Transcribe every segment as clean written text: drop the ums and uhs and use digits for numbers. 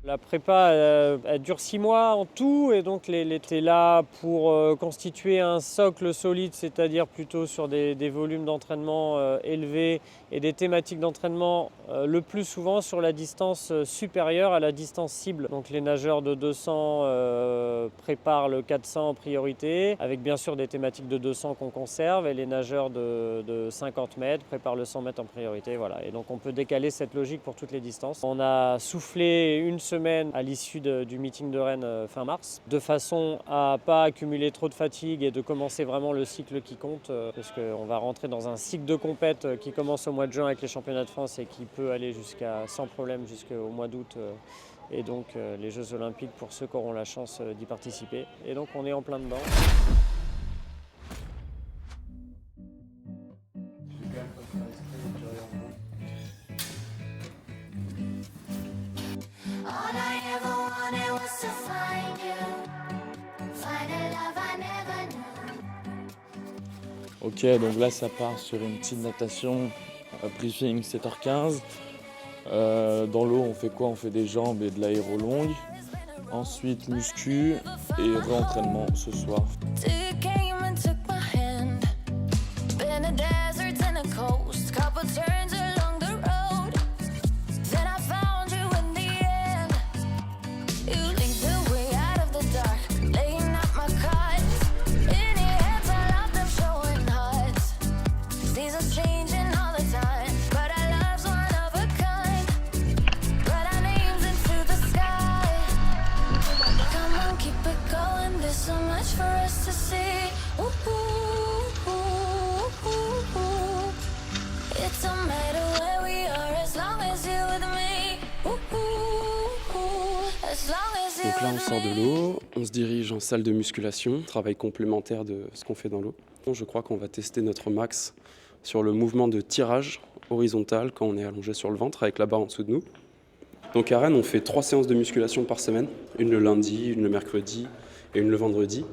La prépa, elle dure 6 mois en tout et donc tu es là pour constituer un socle solide, c'est-à-dire plutôt sur des volumes d'entraînement élevés et des thématiques d'entraînement le plus souvent sur la distance supérieure à la distance cible. Donc les nageurs de 200 préparent le 400 en priorité, avec bien sûr des thématiques de 200 qu'on conserve, et les nageurs de 50 mètres préparent le 100 mètres en priorité. Voilà. Et donc on peut décaler cette logique pour toutes les distances. On a soufflé une semaine à l'issue du meeting de Rennes fin mars, de façon à pas accumuler trop de fatigue et de commencer vraiment le cycle qui compte, parce qu'on va rentrer dans un cycle de compète qui commence au mois de juin avec les championnats de France et qui peut aller sans problème jusqu'au mois d'août, et donc les Jeux Olympiques pour ceux qui auront la chance d'y participer. Et donc on est en plein dedans. Ok, donc là ça part sur une petite natation, briefing 7h15. Dans l'eau on fait quoi? On fait des jambes et de l'aéro longue. Ensuite muscu et réentraînement ce soir. Donc là on sort de l'eau, on se dirige en salle de musculation, travail complémentaire de ce qu'on fait dans l'eau. Je crois qu'on va tester notre max sur le mouvement de tirage horizontal quand on est allongé sur le ventre avec la barre en dessous de nous. Donc à Rennes on fait 3 séances de musculation par semaine, une le lundi, une le mercredi et une le vendredi.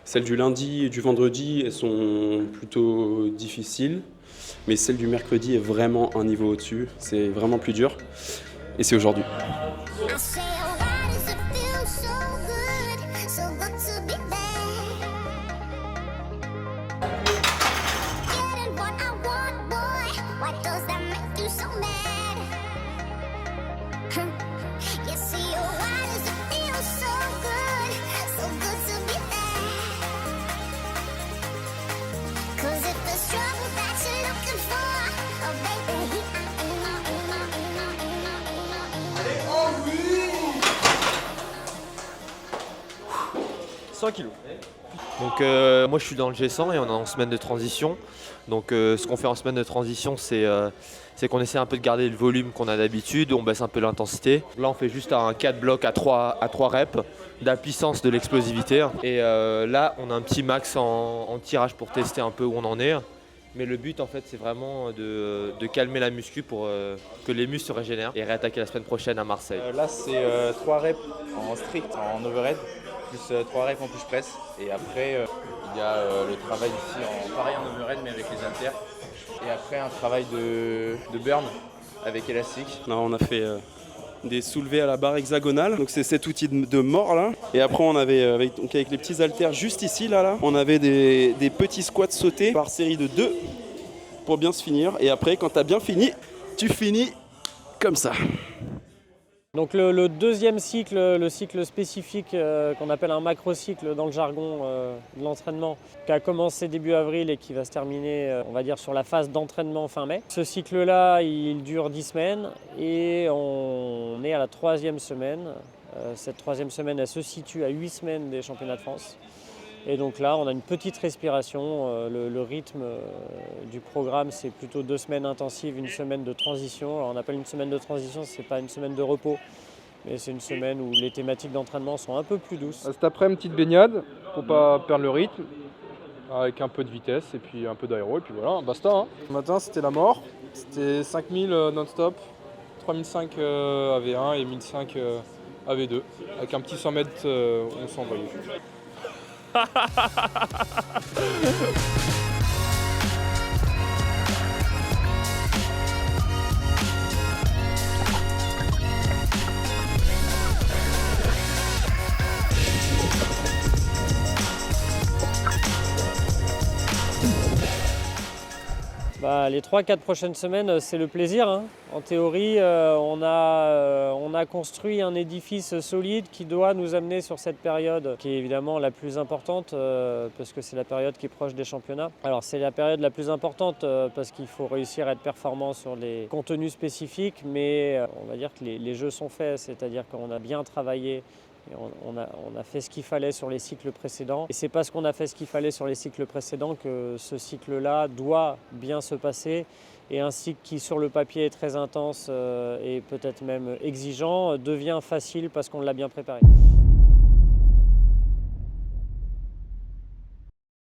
Celles du lundi et du vendredi elles sont plutôt difficiles, mais celle du mercredi est vraiment un niveau au-dessus, c'est vraiment plus dur et c'est aujourd'hui. Donc moi je suis dans le G100 et on est en semaine de transition. Donc ce qu'on fait en semaine de transition c'est qu'on essaie un peu de garder le volume qu'on a d'habitude, on baisse un peu l'intensité. Là on fait juste un 4 blocs à 3 reps, de la puissance, de l'explosivité. Et là on a un petit max en tirage pour tester un peu où on en est. Mais le but en fait c'est vraiment de calmer la muscu pour que les muscles se régénèrent et réattaquer la semaine prochaine à Marseille. Là c'est 3 reps en strict, en overhead, plus 3 reps en push press. Et après il y a le travail ici pareil en overhead mais avec les haltères. Et après un travail de burn avec élastique. Là, on a fait des soulevés à la barre hexagonale, donc c'est cet outil de mort là. Et après on avait avec les petits haltères juste ici là, on avait des petits squats sautés par série de 2 pour bien se finir. Et après quand tu as bien fini, tu finis comme ça. Donc le deuxième cycle, le cycle spécifique qu'on appelle un macrocycle dans le jargon de l'entraînement, qui a commencé début avril et qui va se terminer, on va dire, sur la phase d'entraînement fin mai. Ce cycle-là, il dure 10 semaines et on est à la 3e semaine. Cette 3e semaine, elle se situe à 8 semaines des championnats de France. Et donc là, on a une petite respiration. Le rythme du programme, c'est plutôt 2 semaines intensives, une semaine de transition. Alors on appelle une semaine de transition, ce n'est pas une semaine de repos, mais c'est une semaine où les thématiques d'entraînement sont un peu plus douces. Cet après, une petite baignade pour pas perdre le rythme, avec un peu de vitesse et puis un peu d'aéro, et puis voilà, basta. Hein. Le matin, c'était la mort. C'était 5000 non-stop, 3005 AV1 et 1005 AV2, avec un petit 100 mètres, on s'envoyait. Les 3-4 prochaines semaines, c'est le plaisir, hein. En théorie, on a construit un édifice solide qui doit nous amener sur cette période qui est évidemment la plus importante parce que c'est la période qui est proche des championnats. Alors c'est la période la plus importante parce qu'il faut réussir à être performant sur les contenus spécifiques, mais on va dire que les jeux sont faits, c'est-à-dire qu'on a bien travaillé. Et on a fait ce qu'il fallait sur les cycles précédents. Et c'est parce qu'on a fait ce qu'il fallait sur les cycles précédents que ce cycle-là doit bien se passer. Et un cycle qui, sur le papier, est très intense et peut-être même exigeant, devient facile parce qu'on l'a bien préparé.